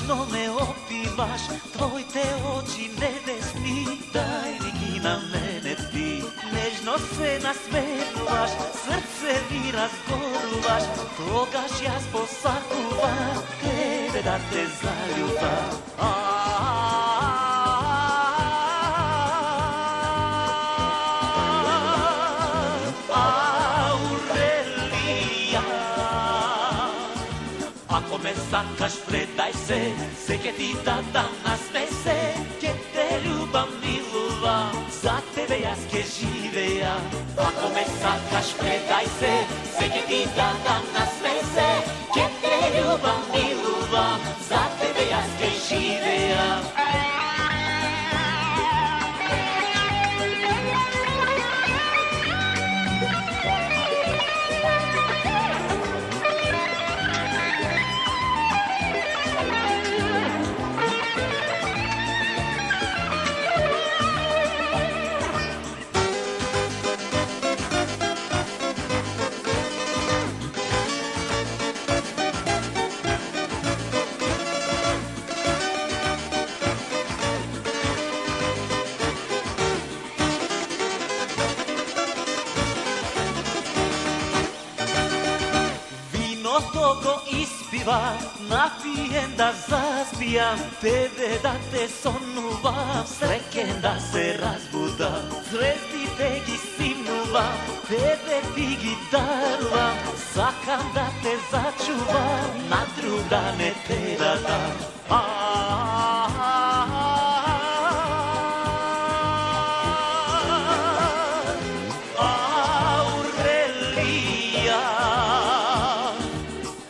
Lažno me opivaš, tvojte oči nebesni, daj mi na mene ti. Nežno se nasmehnuvaš, srce mi razgoruvaš, togaš ja sposakuvam, tebe da te zaljubav. Ako me sakaš, predaj se, seke ti da dam na smese, ke te ljubam, miluvam, za tebe ja ske žive ja. Ako me sakaš, predaj se, seke ti da dam na smese, ke te ljubam, miluvam, za tebe ja ske žive ja. Togo ispiva, napijem da zaspijam, tebe da te sonuvam, srećen da se razbudam, zvezdi tegi sinuvam, tebe figi daruvam, sakam da te začuvam, na druga ne te da dam.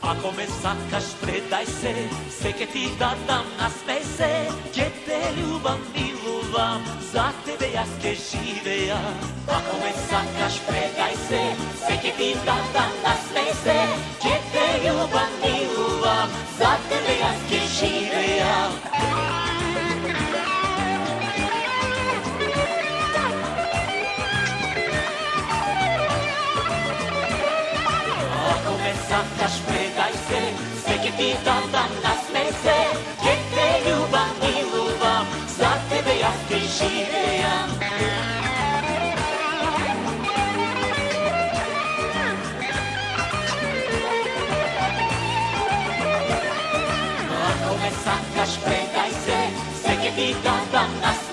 Ako me sakaš, predaj se, seke ti da dam na smese, ke te ljubam, miluvam, za tebe ja ske žive ja. Ako me sakaš, predaj se, seke ti da dam na smese, ke te ljubam, miluvam, za tebe ja ske žive ja. Ako me sakaš, predaj se, seke ti da dam na smese, ke te ljubam, miluvam, za tebe ja ske žive ja. Ako me sakaš, predaj se, seke ti da dam na smese,